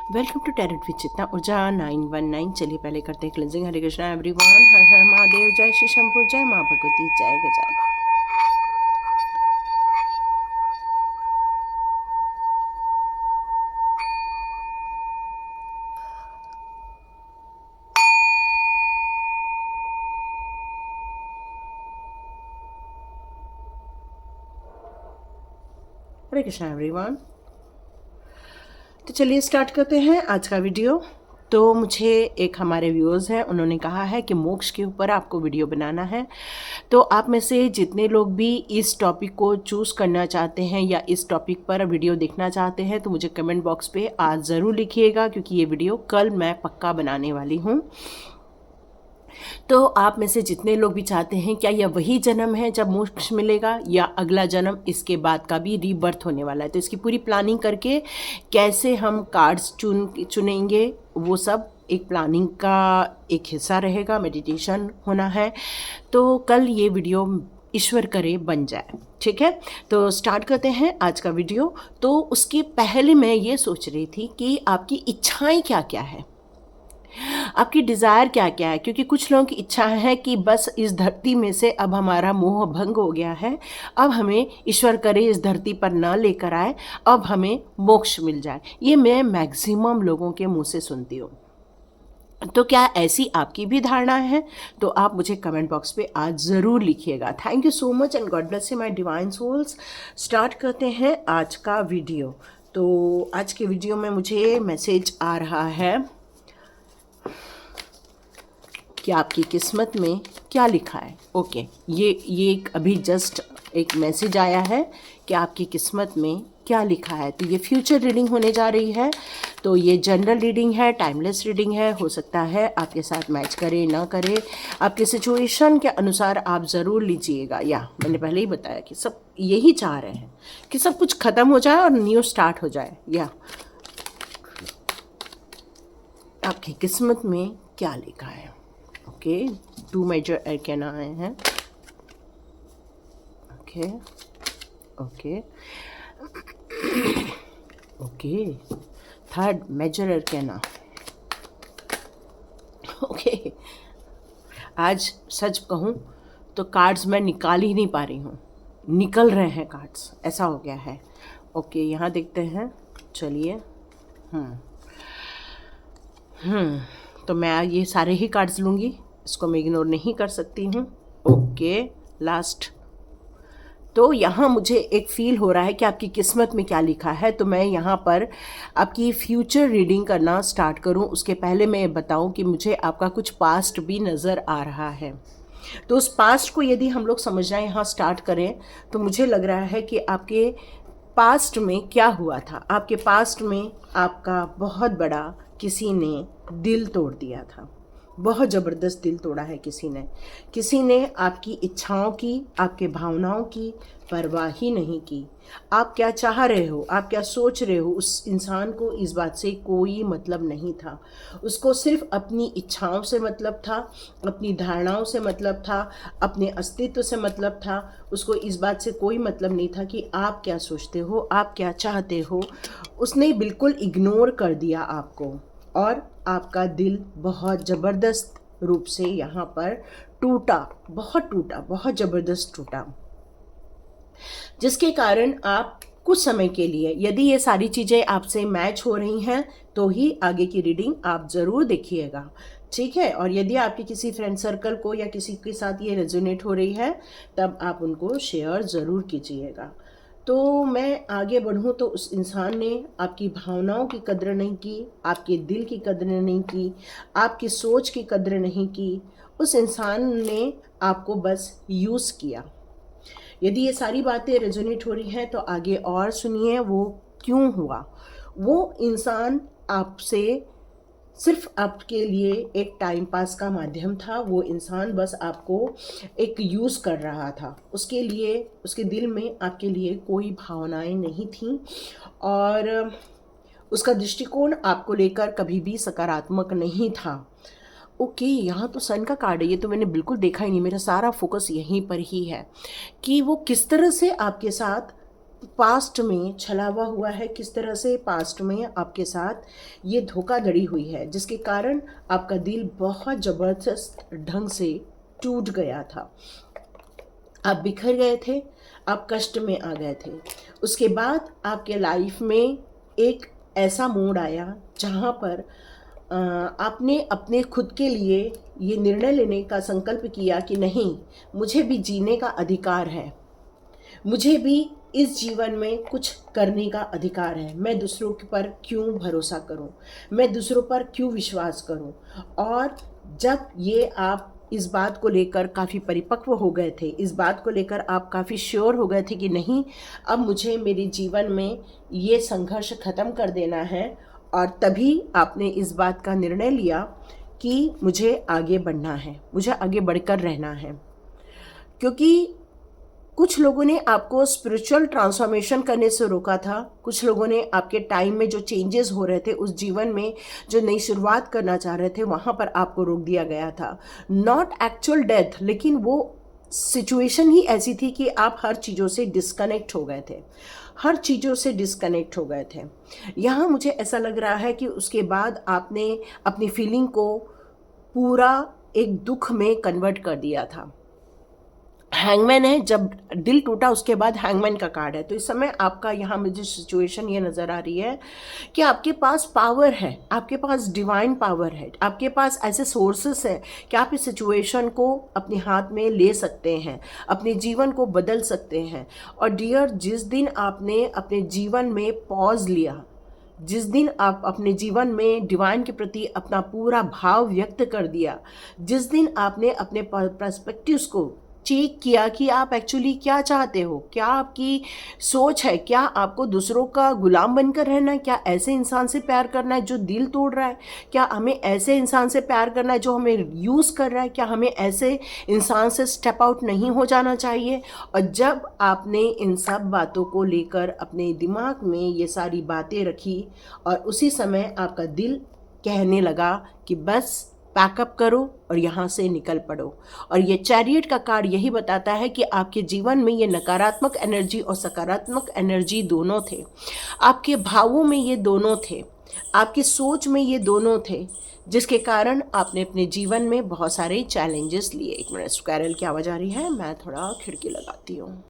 Welcome to tarot with चित्ता ऊर्जा 919। चलिए पहले करते हैं क्लिनजिंग। हरे कृष्णा एवरीवन, हर हर महादेव, जय श्री शंभू, जय माँ भगवती, जय गजानन। हरे कृष्णा एवरीवन। तो चलिए स्टार्ट करते हैं आज का वीडियो। तो मुझे एक हमारे व्यूअर्स हैं, उन्होंने कहा है कि मोक्ष के ऊपर आपको वीडियो बनाना है। तो आप में से जितने लोग भी इस टॉपिक को चूज़ करना चाहते हैं या इस टॉपिक पर वीडियो देखना चाहते हैं तो मुझे कमेंट बॉक्स पे आज ज़रूर लिखिएगा, क्योंकि ये वीडियो कल मैं पक्का बनाने वाली हूँ। तो आप में से जितने लोग भी चाहते हैं क्या यह वही जन्म है जब मोक्ष मिलेगा, या अगला जन्म इसके बाद का भी रीबर्थ होने वाला है, तो इसकी पूरी प्लानिंग करके कैसे हम कार्ड्स चुनेंगे, वो सब एक प्लानिंग का एक हिस्सा रहेगा। मेडिटेशन होना है, तो कल ये वीडियो ईश्वर करे बन जाए। ठीक है, तो स्टार्ट करते हैं आज का वीडियो। तो उसके पहले मैं ये सोच रही थी कि आपकी इच्छाएं क्या क्या है, आपकी डिज़ायर क्या क्या है, क्योंकि कुछ लोगों की इच्छा है कि बस इस धरती में से अब हमारा मोह भंग हो गया है, अब हमें ईश्वर करे इस धरती पर ना लेकर आए, अब हमें मोक्ष मिल जाए। ये मैं मैक्सिमम लोगों के मुंह से सुनती हूँ। तो क्या ऐसी आपकी भी धारणा है? तो आप मुझे कमेंट बॉक्स पे आज ज़रूर लिखिएगा। Thank you so much and God bless you my divine souls. Start करते हैं आज का वीडियो। तो आज के वीडियो में मुझे मैसेज आ रहा है कि आपकी किस्मत में क्या लिखा है। ओके, ये एक अभी जस्ट एक मैसेज आया है कि आपकी किस्मत में क्या लिखा है। तो ये फ्यूचर रीडिंग होने जा रही है। तो ये जनरल रीडिंग है, टाइमलेस रीडिंग है। हो सकता है आपके साथ मैच करे ना करे, आपके सिचुएशन के अनुसार आप ज़रूर लीजिएगा। या मैंने पहले ही बताया कि सब यही चाह रहे हैं कि सब कुछ ख़त्म हो जाए और न्यू स्टार्ट हो जाए। या आपकी किस्मत में क्या लिखा है। ओके, 2 मेजर अरकाना आए हैं। Okay okay okay, 3rd major arcana. Okay, आज सच कहूँ तो कार्ड्स मैं निकाल ही नहीं पा रही हूँ, निकल रहे हैं कार्ड्स, ऐसा हो गया है। ओके, यहाँ देखते हैं। चलिए, तो मैं ये सारे ही कार्ड्स लूँगी, इसको मैं इग्नोर नहीं कर सकती हूँ। Okay, last. तो यहाँ मुझे एक फील हो रहा है कि आपकी किस्मत में क्या लिखा है। तो मैं यहाँ पर आपकी फ्यूचर रीडिंग करना स्टार्ट करूँ उसके पहले मैं बताऊँ कि मुझे आपका कुछ पास्ट भी नज़र आ रहा है। तो उस पास्ट को यदि हम लोग समझना यहाँ स्टार्ट करें तो मुझे लग रहा है कि आपके पास्ट में क्या हुआ था। आपके पास्ट में आपका बहुत बड़ा किसी ने दिल तोड़ दिया था, बहुत ज़बरदस्त दिल तोड़ा है किसी ने आपकी इच्छाओं की, आपके भावनाओं की परवाह ही नहीं की। आप क्या चाह रहे हो, आप क्या सोच रहे हो, उस इंसान को इस बात से कोई मतलब नहीं था। उसको सिर्फ अपनी इच्छाओं से मतलब था, अपनी धारणाओं से मतलब था, अपने अस्तित्व से मतलब था। उसको इस बात से कोई मतलब नहीं था कि आप क्या सोचते हो, आप क्या चाहते हो। उसने बिल्कुल इग्नोर कर दिया आपको, और आपका दिल बहुत ज़बरदस्त रूप से यहाँ पर टूटा, बहुत ज़बरदस्त टूटा, जिसके कारण आप कुछ समय के लिए, यदि ये सारी चीज़ें आपसे मैच हो रही हैं तो ही आगे की रीडिंग आप ज़रूर देखिएगा। ठीक है, और यदि आपके किसी फ्रेंड सर्कल को या किसी के साथ ये रेजोनेट हो रही है तब आप उनको शेयर ज़रूर कीजिएगा। तो मैं आगे बढ़ूँ तो उस इंसान ने आपकी भावनाओं की कद्र नहीं की, आपके दिल की कद्र नहीं की, आपकी सोच की कद्र नहीं की। उस इंसान ने आपको बस यूज़ किया। यदि ये सारी बातें रेजोनेट हो रही हैं तो आगे और सुनिए वो क्यों हुआ। वो इंसान आपसे सिर्फ आपके लिए एक टाइम पास का माध्यम था। वो इंसान बस आपको एक यूज़ कर रहा था। उसके लिए, उसके दिल में आपके लिए कोई भावनाएं नहीं थीं, और उसका दृष्टिकोण आपको लेकर कभी भी सकारात्मक नहीं था। ओके, यहाँ तो सन का कार्ड है, ये तो मैंने बिल्कुल देखा ही नहीं, मेरा सारा फोकस यहीं पर ही है कि वो किस तरह से आपके साथ पास्ट में छलावा हुआ है, किस तरह से पास्ट में आपके साथ ये धोखाधड़ी हुई है, जिसके कारण आपका दिल बहुत ज़बरदस्त ढंग से टूट गया था। आप बिखर गए थे, आप कष्ट में आ गए थे। उसके बाद आपके लाइफ में एक ऐसा मोड़ आया जहाँ पर आपने अपने खुद के लिए ये निर्णय लेने का संकल्प किया कि नहीं, मुझे भी जीने का अधिकार है, मुझे भी इस जीवन में कुछ करने का अधिकार है। मैं दूसरों के पर क्यों भरोसा करूं, मैं दूसरों पर क्यों विश्वास करूं। और जब ये आप इस बात को लेकर काफ़ी परिपक्व हो गए थे, इस बात को लेकर आप काफ़ी श्योर हो गए थे कि नहीं, अब मुझे मेरे जीवन में ये संघर्ष ख़त्म कर देना है, और तभी आपने इस बात का निर्णय लिया कि मुझे आगे बढ़ना है, मुझे आगे बढ़कर रहना है। क्योंकि कुछ लोगों ने आपको स्पिरिचुअल ट्रांसफॉर्मेशन करने से रोका था, कुछ लोगों ने आपके टाइम में जो चेंजेस हो रहे थे, उस जीवन में जो नई शुरुआत करना चाह रहे थे, वहाँ पर आपको रोक दिया गया था। नॉट एक्चुअल डेथ, लेकिन वो सिचुएशन ही ऐसी थी कि आप हर चीज़ों से डिस्कनेक्ट हो गए थे, हर चीज़ों से डिस्कनेक्ट हो गए थे। यहाँ मुझे ऐसा लग रहा है कि उसके बाद आपने अपनी फीलिंग को पूरा एक दुख में कन्वर्ट कर दिया था। हैंगमैन है, जब दिल टूटा उसके बाद हैंगमैन का कार्ड है। तो इस समय आपका यहाँ मुझे सिचुएशन ये नज़र आ रही है कि आपके पास पावर है, आपके पास डिवाइन पावर है, आपके पास ऐसे सोर्सेस हैं कि आप इस सिचुएशन को अपने हाथ में ले सकते हैं, अपने जीवन को बदल सकते हैं। और डियर, जिस दिन आपने अपने जीवन में पॉज लिया, जिस दिन आप अपने जीवन में डिवाइन के प्रति अपना पूरा भाव व्यक्त कर दिया, जिस दिन आपने अपने पर्सपेक्टिव्स को चेक किया कि आप एक्चुअली क्या चाहते हो, क्या आपकी सोच है, क्या आपको दूसरों का गुलाम बनकर रहना है, क्या ऐसे इंसान से प्यार करना है जो दिल तोड़ रहा है, क्या हमें ऐसे इंसान से प्यार करना है जो हमें यूज़ कर रहा है, क्या हमें ऐसे इंसान से स्टेप आउट नहीं हो जाना चाहिए। और जब आपने इन सब बातों को लेकर अपने दिमाग में ये सारी बातें रखी, और उसी समय आपका दिल कहने लगा कि बस पैकअप करो और यहाँ से निकल पड़ो। और ये चैरियट का कार्ड यही बताता है कि आपके जीवन में ये नकारात्मक एनर्जी और सकारात्मक एनर्जी दोनों थे, आपके भावों में ये दोनों थे, आपकी सोच में ये दोनों थे, जिसके कारण आपने अपने जीवन में बहुत सारे चैलेंजेस लिए। एक मिनट, स्क्वायरल की आवाज़ आ रही है, मैं थोड़ा खिड़की लगाती हूँ।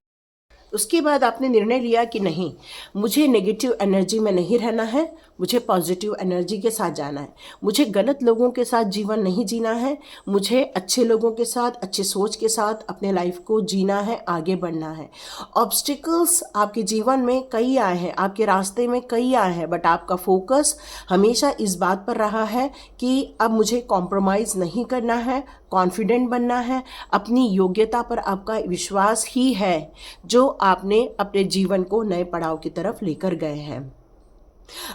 उसके बाद आपने निर्णय लिया कि नहीं, मुझे नेगेटिव एनर्जी में नहीं रहना है, मुझे पॉजिटिव एनर्जी के साथ जाना है, मुझे गलत लोगों के साथ जीवन नहीं जीना है, मुझे अच्छे लोगों के साथ, अच्छे सोच के साथ अपने लाइफ को जीना है, आगे बढ़ना है। ऑब्स्टिकल्स आपके जीवन में कई आए हैं, आपके रास्ते में कई आए हैं, बट आपका फोकस हमेशा इस बात पर रहा है कि अब मुझे कॉम्प्रोमाइज़ नहीं करना है, कॉन्फिडेंट बनना है, अपनी योग्यता पर आपका विश्वास ही है जो आपने अपने जीवन को नए पड़ाव की तरफ लेकर गए हैं।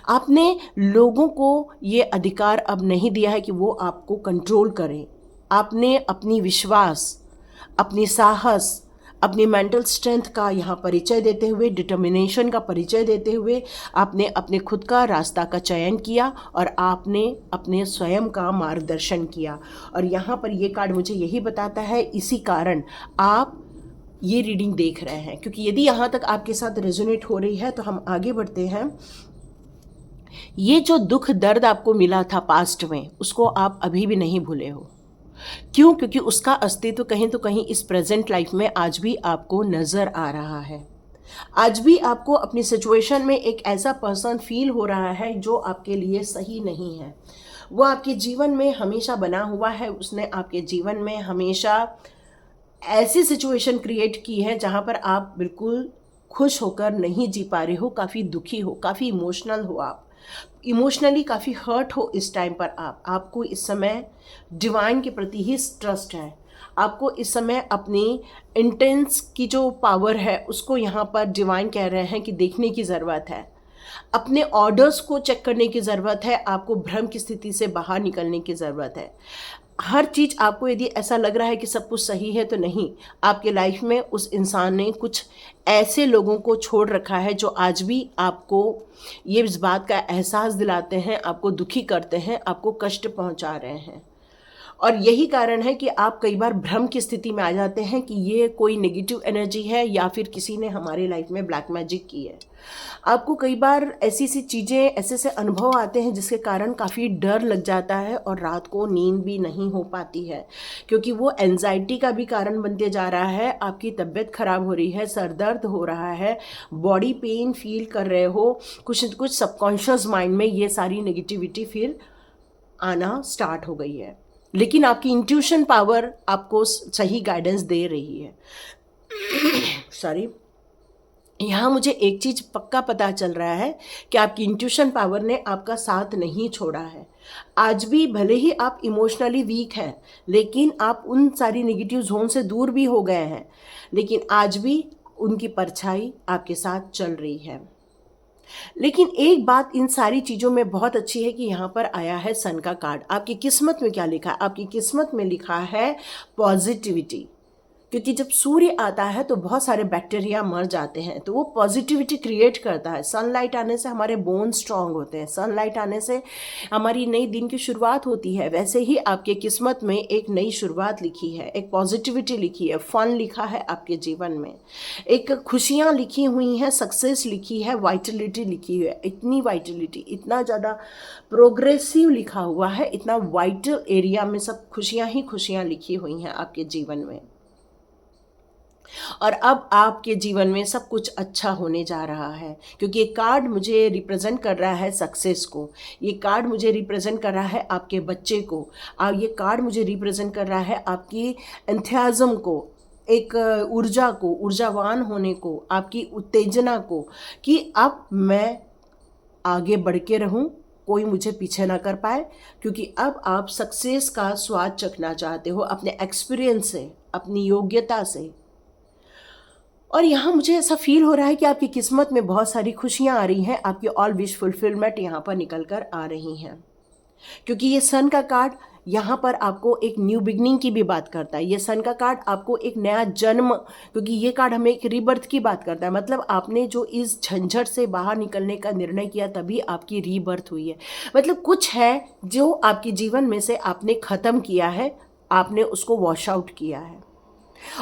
आपने लोगों को ये अधिकार अब नहीं दिया है कि वो आपको कंट्रोल करें। आपने अपनी विश्वास, अपनी साहस, अपनी मेंटल स्ट्रेंथ का यहाँ परिचय देते हुए, डिटर्मिनेशन का परिचय देते हुए आपने अपने खुद का रास्ता का चयन किया और आपने अपने स्वयं का मार्गदर्शन किया। और यहाँ पर ये कार्ड मुझे यही बताता है, इसी कारण आप ये रीडिंग देख रहे हैं। क्योंकि यदि यहाँ तक आपके साथ रेजोनेट हो रही है तो हम आगे बढ़ते हैं। ये जो दुख दर्द आपको मिला था पास्ट में, उसको आप अभी भी नहीं भूले हो। क्यों? क्योंकि उसका अस्तित्व कहीं तो कहीं इस प्रेजेंट लाइफ में आज भी आपको नज़र आ रहा है। आज भी आपको अपनी सिचुएशन में एक ऐसा पर्सन फील हो रहा है जो आपके लिए सही नहीं है। वो आपके जीवन में हमेशा बना हुआ है, उसने आपके जीवन में हमेशा ऐसी सिचुएशन क्रिएट की है जहाँ पर आप बिल्कुल खुश होकर नहीं जी पा रहे हो, काफ़ी दुखी हो, काफ़ी इमोशनल हो, आप इमोशनली काफ़ी हर्ट हो। इस टाइम पर आपको इस समय डिवाइन के प्रति ही ट्रस्ट है। आपको इस समय अपनी इंटेंस की जो पावर है उसको यहाँ पर डिवाइन कह रहे हैं कि देखने की ज़रूरत है, अपने ऑर्डर्स को चेक करने की ज़रूरत है, आपको भ्रम की स्थिति से बाहर निकलने की ज़रूरत है। हर चीज़ आपको यदि ऐसा लग रहा है कि सब कुछ सही है, तो नहीं, आपके लाइफ में उस इंसान ने कुछ ऐसे लोगों को छोड़ रखा है जो आज भी आपको ये इस बात का एहसास दिलाते हैं, आपको दुखी करते हैं, आपको कष्ट पहुंचा रहे हैं। और यही कारण है कि आप कई बार भ्रम की स्थिति में आ जाते हैं कि ये कोई नेगेटिव एनर्जी है या फिर किसी ने हमारे लाइफ में ब्लैक मैजिक की है। आपको कई बार ऐसी सी चीज़ें, ऐसे से अनुभव आते हैं जिसके कारण काफ़ी डर लग जाता है और रात को नींद भी नहीं हो पाती है, क्योंकि वो एंजाइटी का भी कारण बनते जा रहा है। आपकी तबीयत खराब हो रही है, सर दर्द हो रहा है, बॉडी पेन फील कर रहे हो, कुछ सबकॉन्शियस माइंड में ये सारी नेगेटिविटी फिर आना स्टार्ट हो गई है। लेकिन आपकी इंट्यूशन पावर आपको सही गाइडेंस दे रही है। सॉरी, यहाँ मुझे एक चीज़ पक्का पता चल रहा है कि आपकी इंट्यूशन पावर ने आपका साथ नहीं छोड़ा है। आज भी भले ही आप इमोशनली वीक हैं, लेकिन आप उन सारी नेगेटिव जोन से दूर भी हो गए हैं, लेकिन आज भी उनकी परछाई आपके साथ चल रही है। लेकिन एक बात इन सारी चीज़ों में बहुत अच्छी है कि यहाँ पर आया है सन का कार्ड। आपकी किस्मत में क्या लिखा है? आपकी किस्मत में लिखा है पॉजिटिविटी, क्योंकि जब सूर्य आता है तो बहुत सारे बैक्टीरिया मर जाते हैं, तो वो पॉजिटिविटी क्रिएट करता है। सनलाइट आने से हमारे बोन स्ट्रांग होते हैं, सनलाइट आने से हमारी नई दिन की शुरुआत होती है। वैसे ही आपके किस्मत में एक नई शुरुआत लिखी है, एक पॉजिटिविटी लिखी है, फन लिखा है आपके जीवन में, एक खुशियाँ लिखी हुई हैं, सक्सेस लिखी है, वाइटलिटी लिखी है। इतनी वाइटलिटी, इतना ज़्यादा प्रोग्रेसिव लिखा हुआ है, इतना वाइटल एरिया में सब खुशियाँ ही खुशियाँ लिखी हुई हैं आपके जीवन में। और अब आपके जीवन में सब कुछ अच्छा होने जा रहा है, क्योंकि ये कार्ड मुझे रिप्रेजेंट कर रहा है सक्सेस को, ये कार्ड मुझे रिप्रेजेंट कर रहा है आपके बच्चे को, और ये कार्ड मुझे रिप्रेजेंट कर रहा है आपकी एंथुसियाज्म को, एक ऊर्जा को, ऊर्जावान होने को, आपकी उत्तेजना को, कि अब मैं आगे बढ़ के रहूं, कोई मुझे पीछे ना कर पाए, क्योंकि अब आप सक्सेस का स्वाद चखना चाहते हो अपने एक्सपीरियंस से, अपनी योग्यता से। और यहाँ मुझे ऐसा फील हो रहा है कि आपकी किस्मत में बहुत सारी खुशियाँ आ रही हैं, आपकी ऑल विश फुलफिलमेंट यहाँ पर निकल कर आ रही हैं, क्योंकि ये सन का कार्ड यहाँ पर आपको एक न्यू बिगनिंग की भी बात करता है। ये सन का कार्ड आपको एक नया जन्म, क्योंकि ये कार्ड हमें एक रीबर्थ की बात करता है, मतलब आपने जो इस झंझट से बाहर निकलने का निर्णय किया तभी आपकी रीबर्थ हुई है। मतलब कुछ है जो आपके जीवन में से आपने ख़त्म किया है, आपने उसको वॉश आउट किया है,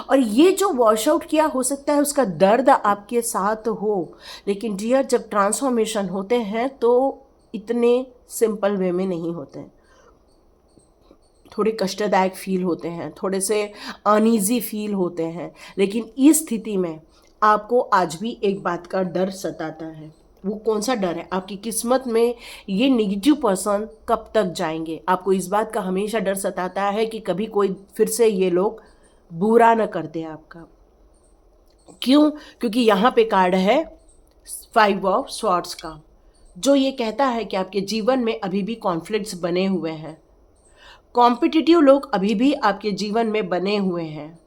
और ये जो वॉश आउट किया, हो सकता है उसका दर्द आपके साथ हो, लेकिन डियर जब ट्रांसफॉर्मेशन होते हैं तो इतने सिंपल वे में नहीं होते हैं, थोड़े कष्टदायक फील होते हैं, थोड़े से अनईजी फील होते हैं। लेकिन इस स्थिति में आपको आज भी एक बात का डर सताता है। वो कौन सा डर है? आपकी किस्मत में ये नेगेटिव पर्सन कब तक जाएंगे? आपको इस बात का हमेशा डर सताता है कि कभी कोई फिर से ये लोग बुरा न कर दे आपका। क्यों? क्योंकि यहाँ पे कार्ड है 5 ऑफ स्वॉर्ड्स का, जो ये कहता है कि आपके जीवन में अभी भी कॉन्फ्लिक्ट्स बने हुए हैं, कॉम्पिटिटिव लोग अभी भी आपके जीवन में बने हुए हैं।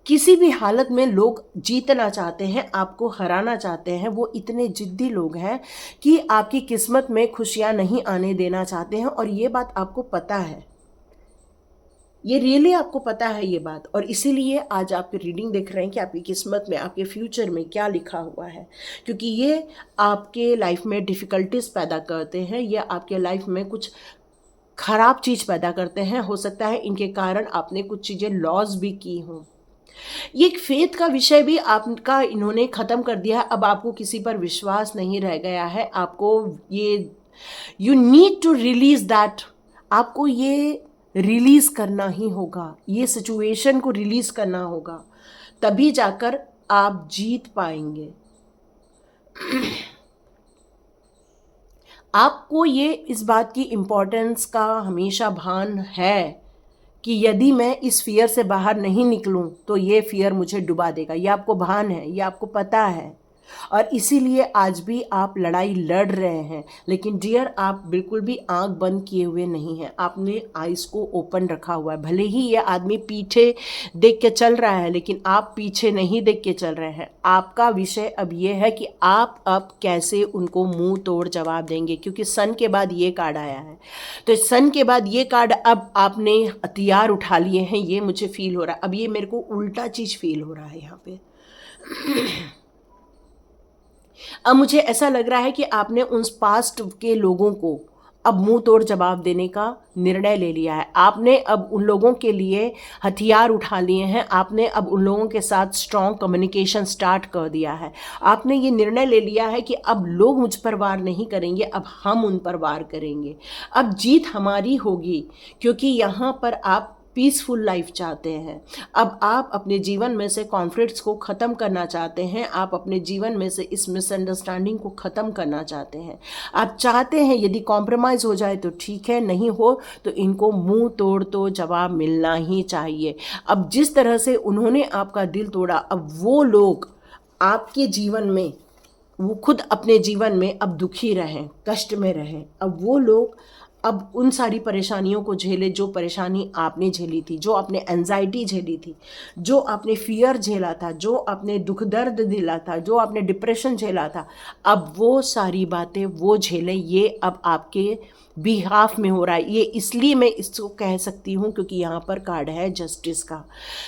किसी भी हालत में लोग जीतना चाहते हैं, आपको हराना चाहते हैं। वो इतने जिद्दी लोग हैं कि आपकी किस्मत में खुशियाँ नहीं आने देना चाहते हैं, और ये बात आपको पता है, ये रियली आपको पता है ये बात। और इसीलिए आज आप रीडिंग देख रहे हैं कि आपकी किस्मत में, आपके फ्यूचर में क्या लिखा हुआ है, क्योंकि ये आपके लाइफ में डिफ़िकल्टीज पैदा करते हैं, या आपके लाइफ में कुछ खराब चीज़ पैदा करते हैं। हो सकता है इनके कारण आपने कुछ चीज़ें लॉस भी की हों। ये एक फेथ का विषय भी आपका इन्होंने ख़त्म कर दिया। अब आपको किसी पर विश्वास नहीं रह गया है। आपको ये, you need to release that, आपको ये रिलीज़ करना ही होगा, ये सिचुएशन को रिलीज़ करना होगा, तभी जाकर आप जीत पाएंगे। आपको ये इस बात की इम्पोर्टेंस का हमेशा भान है कि यदि मैं इस फियर से बाहर नहीं निकलूं तो ये फियर मुझे डुबा देगा। ये आपको भान है, ये आपको पता है, और इसीलिए आज भी आप लड़ाई लड़ रहे हैं। लेकिन डियर, आप बिल्कुल भी आंख बंद किए हुए नहीं हैं, आपने आइज़ को ओपन रखा हुआ है। भले ही ये आदमी पीछे देख के चल रहा है, लेकिन आप पीछे नहीं देख के चल रहे हैं। आपका विषय अब ये है कि आप अब कैसे उनको मुंह तोड़ जवाब देंगे, क्योंकि सन के बाद ये कार्ड आया है। तो सन के बाद ये कार्ड, अब आपने हथियार उठा लिए हैं, ये मुझे फील हो रहा है। अब ये मेरे को उल्टा चीज़ फील हो रहा है यहाँ पे। अब मुझे ऐसा लग रहा है कि आपने उन पास्ट के लोगों को अब मुंह तोड़ जवाब देने का निर्णय ले लिया है। आपने अब उन लोगों के लिए हथियार उठा लिए हैं, आपने अब उन लोगों के साथ स्ट्रॉन्ग कम्युनिकेशन स्टार्ट कर दिया है। आपने ये निर्णय ले लिया है कि अब लोग मुझ पर वार नहीं करेंगे, अब हम उन पर वार करेंगे, अब जीत हमारी होगी, क्योंकि यहाँ पर आप पीसफुल लाइफ चाहते हैं। अब आप अपने जीवन में से कॉन्फ्लिक्ट्स को ख़त्म करना चाहते हैं, आप अपने जीवन में से इस मिसअंडरस्टैंडिंग को ख़त्म करना चाहते हैं। आप चाहते हैं यदि कॉम्प्रोमाइज़ हो जाए तो ठीक है, नहीं हो तो इनको मुंह तोड़ तो जवाब मिलना ही चाहिए। अब जिस तरह से उन्होंने आपका दिल तोड़ा, अब वो लोग आपके जीवन में, वो खुद अपने जीवन में अब दुखी रहें, कष्ट में रहें। अब वो लोग अब उन सारी परेशानियों को झेले जो परेशानी आपने झेली थी, जो आपने एंजाइटी झेली थी, जो आपने फियर झेला था, जो आपने दुख दर्द दिला था, जो आपने डिप्रेशन झेला था। अब वो सारी बातें वो झेले, ये अब आपके बिहाफ में हो रहा है। ये इसलिए मैं इसको कह सकती हूँ क्योंकि यहाँ पर कार्ड है जस्टिस का।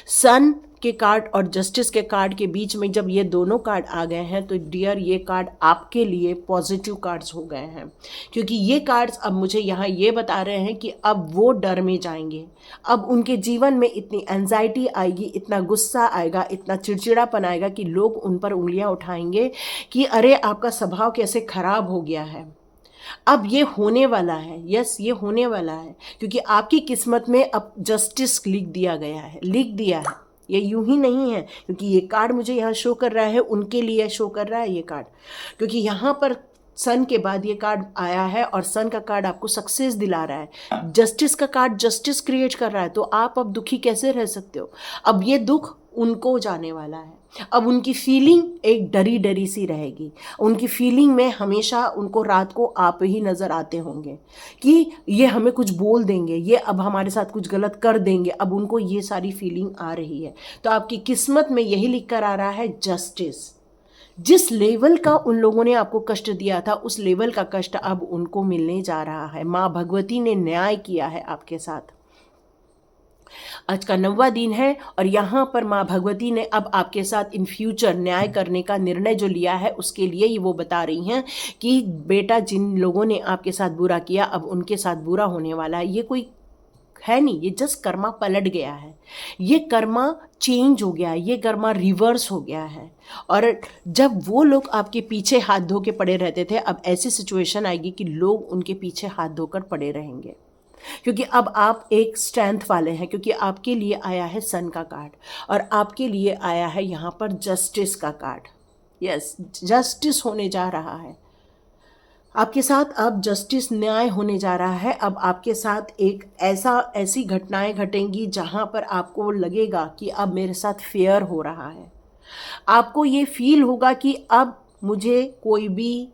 सन के कार्ड और जस्टिस के कार्ड के बीच में जब ये दोनों कार्ड आ गए हैं तो डियर ये कार्ड आपके लिए पॉजिटिव कार्ड्स हो गए हैं, क्योंकि ये कार्ड्स अब मुझे यहाँ ये बता रहे हैं कि अब वो डर में जाएंगे। अब उनके जीवन में इतनी एंजाइटी आएगी, इतना गुस्सा आएगा, इतना चिड़चिड़ापन आएगा कि लोग उन पर उंगलियां उठाएंगे कि अरे आपका स्वभाव कैसे खराब हो गया है। अब ये होने वाला है, यस ये होने वाला है, क्योंकि आपकी किस्मत में अब जस्टिस लिख दिया गया है, लिख दिया है। ये यूं ही नहीं है, क्योंकि ये कार्ड मुझे यहाँ शो कर रहा है, उनके लिए शो कर रहा है ये कार्ड, क्योंकि यहाँ पर सन के बाद ये कार्ड आया है और सन का कार्ड आपको सक्सेस दिला रहा है। जस्टिस का कार्ड जस्टिस क्रिएट कर रहा है, तो आप अब दुखी कैसे रह सकते हो। अब ये दुख उनको जाने वाला है। अब उनकी फीलिंग एक डरी डरी सी रहेगी, उनकी फीलिंग में हमेशा उनको रात को आप ही नज़र आते होंगे कि ये हमें कुछ बोल देंगे, ये अब हमारे साथ कुछ गलत कर देंगे। अब उनको ये सारी फीलिंग आ रही है, तो आपकी किस्मत में यही लिख कर आ रहा है जस्टिस। जिस लेवल का उन लोगों ने आपको कष्ट दिया था, उस लेवल का कष्ट अब उनको मिलने जा रहा है। माँ भगवती ने न्याय किया है आपके साथ। आज का 9वां दिन है और यहाँ पर माँ भगवती ने अब आपके साथ इन फ्यूचर न्याय करने का निर्णय जो लिया है, उसके लिए ही वो बता रही हैं कि बेटा जिन लोगों ने आपके साथ बुरा किया अब उनके साथ बुरा होने वाला है। ये कोई है नहीं, ये जस्ट कर्मा पलट गया है, ये कर्मा चेंज हो गया है, ये कर्मा रिवर्स हो गया है। और जब वो लोग आपके पीछे हाथ धो के पड़े रहते थे, अब ऐसी सिचुएशन आएगी कि लोग उनके पीछे हाथ धोकर पड़े रहेंगे, क्योंकि अब आप एक स्ट्रेंथ वाले हैं, क्योंकि आपके लिए आया है सन का कार्ड और आपके लिए आया है यहाँ पर जस्टिस का कार्ड। यस, जस्टिस होने जा रहा है आपके साथ। अब जस्टिस न्याय होने जा रहा है। अब आपके साथ एक ऐसी घटनाएं घटेंगी जहाँ पर आपको लगेगा कि अब मेरे साथ फेयर हो रहा है। आपको ये फील होगा कि अब मुझे कोई भी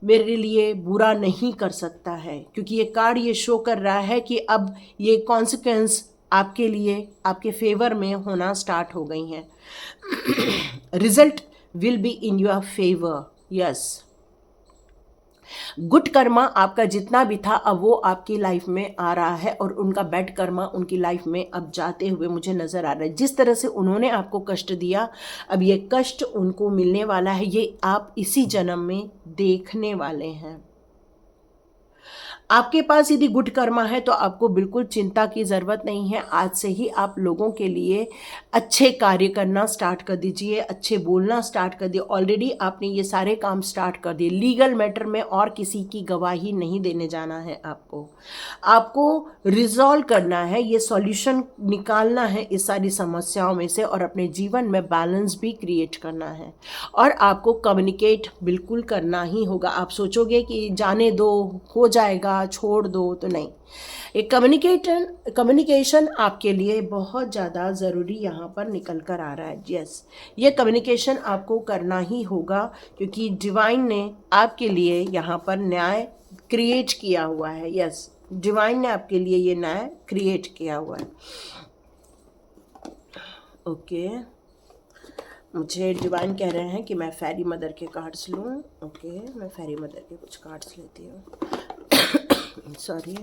मेरे लिए बुरा नहीं कर सकता है, क्योंकि ये कार्ड ये शो कर रहा है कि अब ये कॉन्सिक्वेंस आपके लिए आपके फेवर में होना स्टार्ट हो गई हैं। Result will be in your favour. Yes, good Karma आपका जितना भी था अब वो आपकी लाइफ में आ रहा है और उनका बैड कर्मा उनकी लाइफ में अब जाते हुए मुझे नज़र आ रहा है। जिस तरह से उन्होंने आपको कष्ट दिया, अब ये कष्ट उनको मिलने वाला है, ये आप इसी जन्म में देखने वाले हैं। आपके पास यदि गुड कर्मा है तो आपको बिल्कुल चिंता की ज़रूरत नहीं है। आज से ही आप लोगों के लिए अच्छे कार्य करना स्टार्ट कर दीजिए, अच्छे बोलना स्टार्ट कर दिए। ऑलरेडी आपने ये सारे काम स्टार्ट कर दिए। लीगल मैटर में और किसी की गवाही नहीं देने जाना है आपको रिजॉल्व करना है, ये सॉल्यूशन निकालना है इस सारी समस्याओं में से और अपने जीवन में बैलेंस भी क्रिएट करना है। और आपको कम्युनिकेट बिल्कुल करना ही होगा। आप सोचोगे कि जाने दो, हो जाएगा, छोड़ दो, तो नहीं। एक कम्युनिकेशन आपके लिए बहुत ज़्यादा ज़रूरी यहाँ पर निकल कर आ रहा है। यस, ये कम्युनिकेशन आपको करना ही होगा, क्योंकि डिवाइन ने आपके लिए यहाँ पर न्याय क्रिएट किया हुआ है। यस, डिवाइन ने आपके लिए ये न्याय क्रिएट किया हुआ है। ओके, मुझे डिवाइन कह रहे हैं कि मैं फेरी मदर के कार्ड्स लूँ। ओके, मैं फेरी मदर के कुछ कार्ड्स लेती हूँ। सॉरी।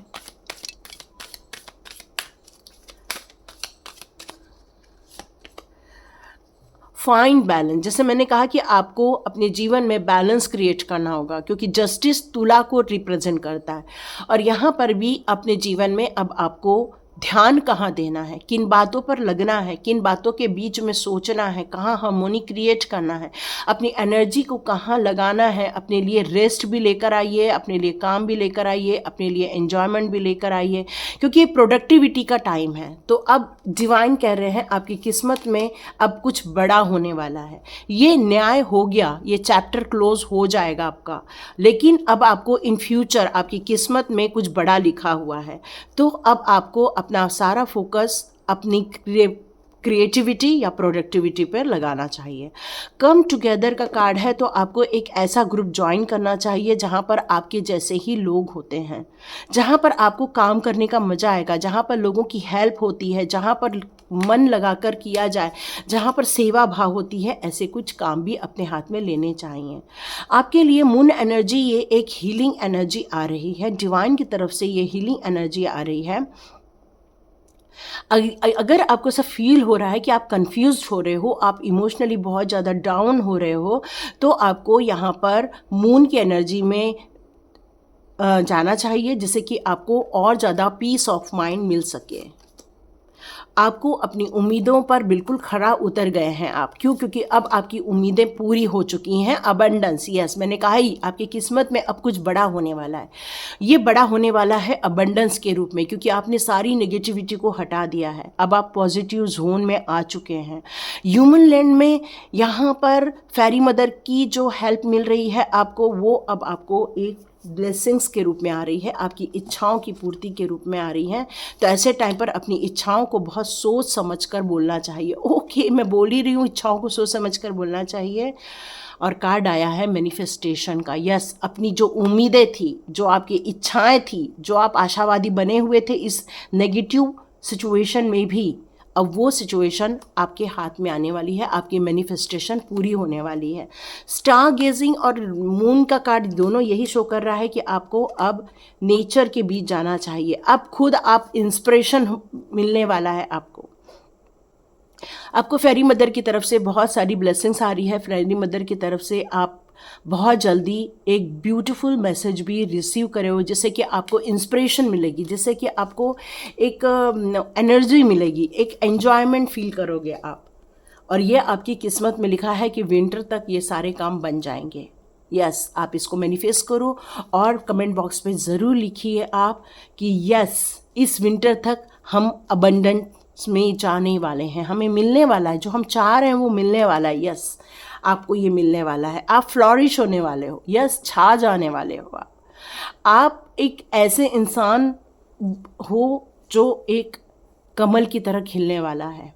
Find balance. जैसे मैंने कहा कि आपको अपने जीवन में बैलेंस क्रिएट करना होगा, क्योंकि जस्टिस तुला को रिप्रेजेंट करता है। और यहाँ पर भी अपने जीवन में अब आपको ध्यान कहाँ देना है, किन बातों पर लगना है, किन बातों के बीच में सोचना है, कहाँ हार्मोनी क्रिएट करना है, अपनी एनर्जी को कहाँ लगाना है। अपने लिए रेस्ट भी लेकर आइए, अपने लिए काम भी लेकर आइए, अपने लिए एन्जॉयमेंट भी लेकर आइए, क्योंकि ये प्रोडक्टिविटी का टाइम है। तो अब डिवाइन कह रहे हैं आपकी किस्मत में अब कुछ बड़ा होने वाला है। ये न्याय हो गया, ये चैप्टर क्लोज हो जाएगा आपका, लेकिन अब आपको इन फ्यूचर आपकी किस्मत में कुछ बड़ा लिखा हुआ है। तो अब आपको अपना सारा फोकस अपनी क्रिएटिविटी या प्रोडक्टिविटी पर लगाना चाहिए। कम टुगेदर का कार्ड है, तो आपको एक ऐसा ग्रुप ज्वाइन करना चाहिए जहाँ पर आपके जैसे ही लोग होते हैं, जहाँ पर आपको काम करने का मज़ा आएगा, जहाँ पर लोगों की हेल्प होती है, जहाँ पर मन लगाकर किया जाए, जहाँ पर सेवा भाव होती है। ऐसे कुछ काम भी अपने हाथ में लेने चाहिए। आपके लिए मून एनर्जी ये एक हीलिंग एनर्जी आ रही है, डिवाइन की तरफ से ये हीलिंग एनर्जी आ रही है। अगर आपको ऐसा फील हो रहा है कि आप कंफ्यूज हो रहे हो, आप इमोशनली बहुत ज़्यादा डाउन हो रहे हो, तो आपको यहाँ पर मून की एनर्जी में जाना चाहिए, जिससे कि आपको और ज़्यादा पीस ऑफ माइंड मिल सके। आपको अपनी उम्मीदों पर बिल्कुल खरा उतर गए हैं आप। क्यों? क्योंकि अब आपकी उम्मीदें पूरी हो चुकी हैं। अबंडेंस, यस, मैंने कहा ही आपकी किस्मत में अब कुछ बड़ा होने वाला है। ये बड़ा होने वाला है अबंडेंस के रूप में, क्योंकि आपने सारी नेगेटिविटी को हटा दिया है। अब आप पॉजिटिव जोन में आ चुके हैं। ह्यूमन लैंड में यहाँ पर फेरी मदर की जो हेल्प मिल रही है आपको, वो अब आपको एक ब्लेसिंग्स के रूप में आ रही है, आपकी इच्छाओं की पूर्ति के रूप में आ रही है। तो ऐसे टाइम पर अपनी इच्छाओं को बहुत सोच समझ कर बोलना चाहिए। ओके, मैं बोल ही रही हूँ, इच्छाओं को सोच समझ कर बोलना चाहिए। और कार्ड आया है मैनिफेस्टेशन का। यस, अपनी जो उम्मीदें थी, जो आपकी इच्छाएं थी, जो आप आशावादी बने हुए थे इस नेगेटिव सिचुएशन में भी, अब वो सिचुएशन आपके हाथ में आने वाली है, आपकी मैनिफेस्टेशन पूरी होने वाली है। स्टार गेजिंग और मून का कार्ड दोनों यही शो कर रहा है कि आपको अब नेचर के बीच जाना चाहिए। अब खुद आप इंस्पिरेशन मिलने वाला है आपको फेरी मदर की तरफ से बहुत सारी ब्लेसिंग्स आ रही है। फेरी मदर की तरफ से आप बहुत जल्दी एक ब्यूटीफुल मैसेज भी रिसीव करे हो, जिससे कि आपको इंस्पिरेशन मिलेगी, जिससे कि आपको एक एनर्जी मिलेगी, एक एन्जॉयमेंट फील करोगे आप। और ये आपकी किस्मत में लिखा है कि विंटर तक ये सारे काम बन जाएंगे। यस, आप इसको मैनिफेस्ट करो और कमेंट बॉक्स में ज़रूर लिखिए आप कि यस, इस विंटर तक हम अबंडेंस में जाने वाले हैं, हमें मिलने वाला है, जो हम चाह रहे हैं वो मिलने वाला है। यस, आपको ये मिलने वाला है, आप फ्लॉरिश होने वाले हो। यस, छा जाने वाले हो आप एक ऐसे इंसान हो जो एक कमल की तरह खिलने वाला है,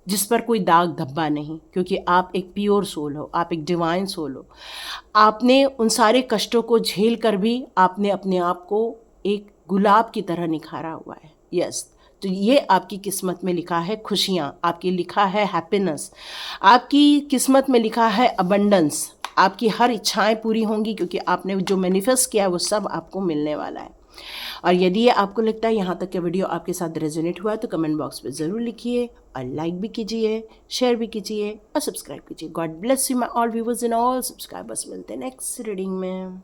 जिस पर कोई दाग धब्बा नहीं, क्योंकि आप एक प्योर सोल हो, आप एक डिवाइन सोल हो। आपने उन सारे कष्टों को झेल कर भी आपने अपने आप को एक गुलाब की तरह निखारा हुआ है। यस, तो ये आपकी किस्मत में लिखा है खुशियाँ, आपकी लिखा है हैप्पीनेस, आपकी किस्मत में लिखा है अबंडेंस। आपकी हर इच्छाएं पूरी होंगी, क्योंकि आपने जो मैनिफेस्ट किया है वो सब आपको मिलने वाला है। और यदि ये आपको लगता है यहाँ तक का वीडियो आपके साथ रेजोनेट हुआ, तो कमेंट बॉक्स में ज़रूर लिखिए और लाइक भी कीजिए, शेयर भी कीजिए और सब्सक्राइब कीजिए। God bless you my all viewers and all subscribers. मिलते हैं नेक्स्ट रीडिंग में।